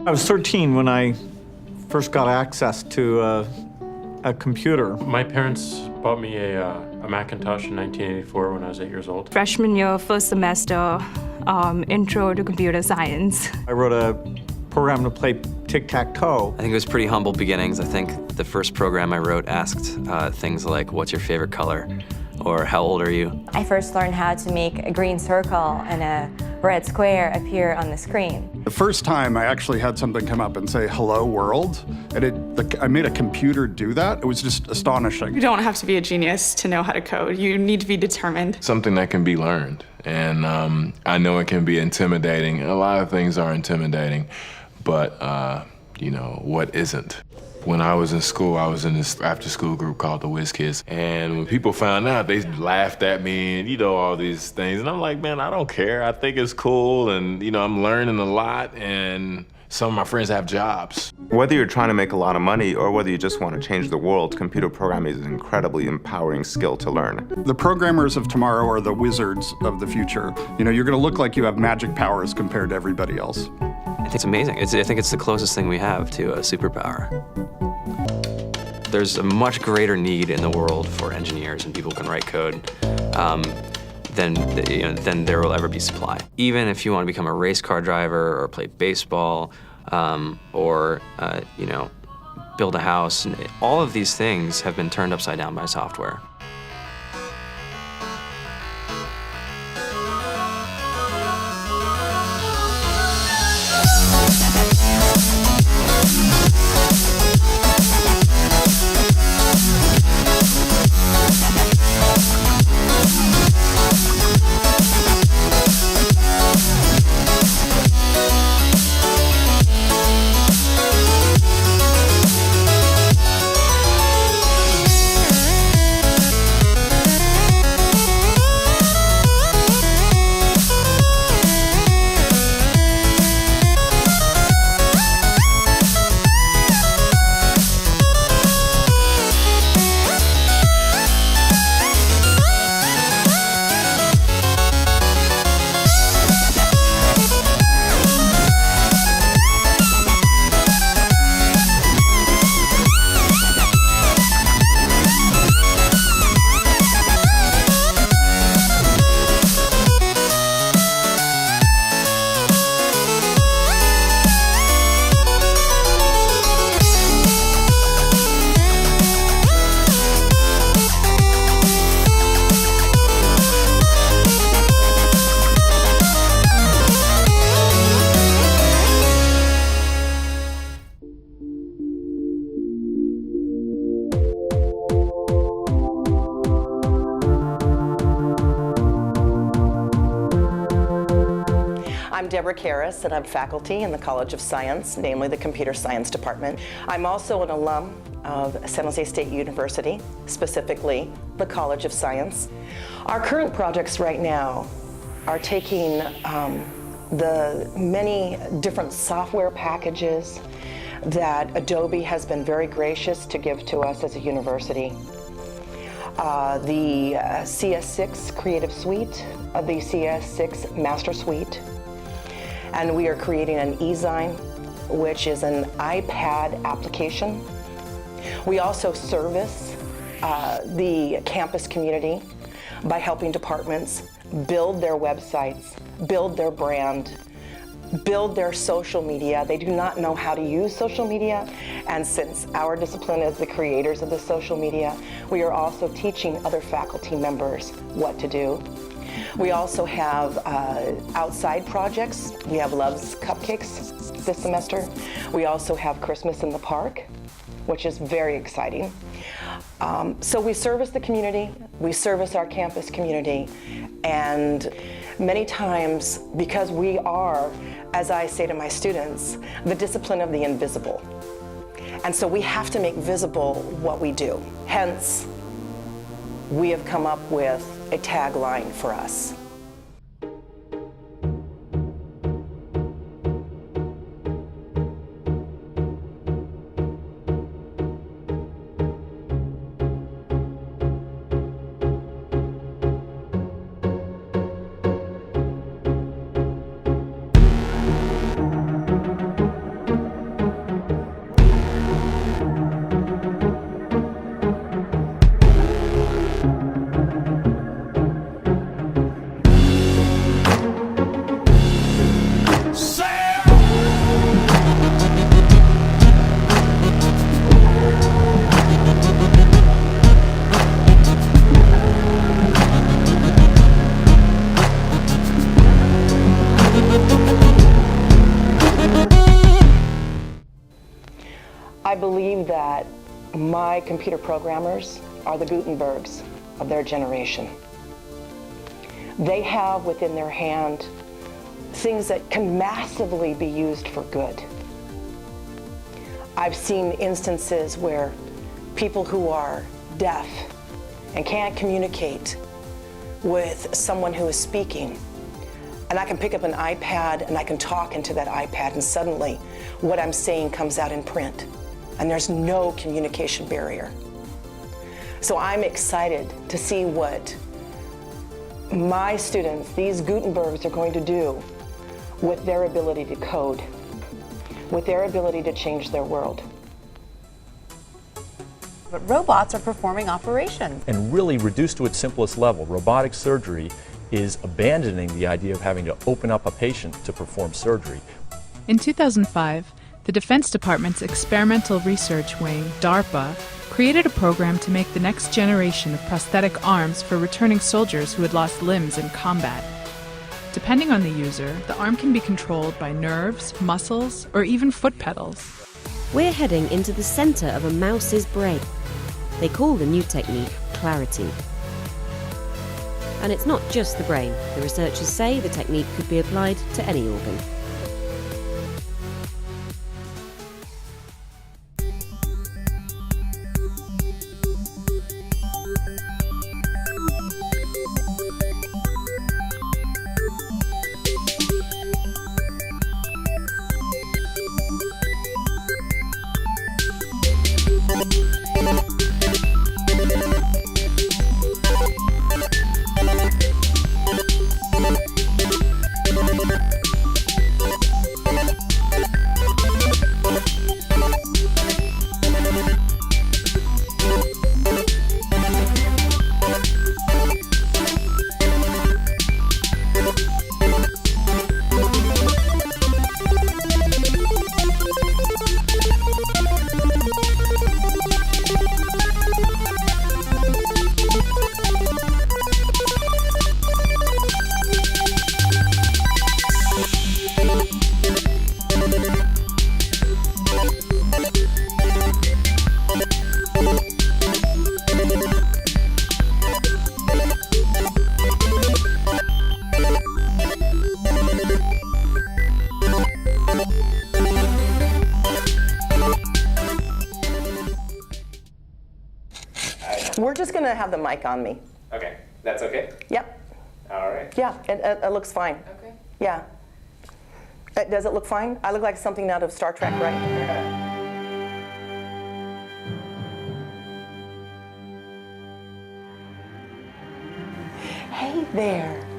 I was 13 when I first got access to a computer. My parents bought me a Macintosh in 1984 when I was 8 years old. Freshman year, first semester, intro to computer science. I wrote a program to play tic-tac-toe. I think it was pretty humble beginnings. I think the first program I wrote asked things like, what's your favorite color? Or how old are you? I first learned how to make a green circle and a red square appear on the screen. The first time I actually had something come up and say, hello world, and I made a computer do that. It was just astonishing. You don't have to be a genius to know how to code. You need to be determined. Something that can be learned. And I know it can be intimidating. A lot of things are intimidating, but you know, what isn't? When I was in school, I was in this after-school group called the Whiz Kids. And when people found out, they laughed at me and, you know, all these things. And I'm like, man, I don't care. I think it's cool. And, you know, I'm learning a lot. And some of my friends have jobs. Whether you're trying to make a lot of money or whether you just want to change the world, computer programming is an incredibly empowering skill to learn. The programmers of tomorrow are the wizards of the future. You know, you're going to look like you have magic powers compared to everybody else. I think it's amazing. I think it's the closest thing we have to a superpower. There's a much greater need in the world for engineers and people who can write code than there will ever be supply. Even if you want to become a race car driver or play baseball or you know, build a house, all of these things have been turned upside down by software. I'm Deborah Karras, and I'm faculty in the College of Science, namely the Computer Science Department. I'm also an alum of San Jose State University, specifically the College of Science. Our current projects right now are taking the many different software packages that Adobe has been very gracious to give to us as a university. The CS6 Creative Suite, the CS6 Master Suite, and we are creating an eZine, which is an iPad application. We also service the campus community by helping departments build their websites, build their brand, build their social media. They do not know how to use social media, and since our discipline is the creators of the social media, we are also teaching other faculty members what to do. We also have outside projects. We have Love's Cupcakes this semester. We also have Christmas in the Park, which is very exciting. So we service the community, we service our campus community, and many times, because we are, as I say to my students, the discipline of the invisible. And so we have to make visible what we do. Hence, we have come up with a tagline for us. My computer programmers are the Gutenbergs of their generation. They have within their hand things that can massively be used for good. I've seen instances where people who are deaf and can't communicate with someone who is speaking, and I can pick up an iPad and I can talk into that iPad, and suddenly what I'm saying comes out in print, and there's no communication barrier. So I'm excited to see what my students, these Gutenbergs, are going to do with their ability to code, with their ability to change their world. But robots are performing operations. And really reduced to its simplest level, robotic surgery is abandoning the idea of having to open up a patient to perform surgery. In 2005, the Defense Department's Experimental Research Wing, DARPA, created a program to make the next generation of prosthetic arms for returning soldiers who had lost limbs in combat. Depending on the user, the arm can be controlled by nerves, muscles, or even foot pedals. We're heading into the center of a mouse's brain. They call the new technique clarity. And it's not just the brain. The researchers say the technique could be applied to any organ. We're just going to have the mic on me. Okay, that's okay? Yep. All right. Yeah, it looks fine. Okay. Yeah. Does it look fine? I look like something out of Star Trek, right? Hey there.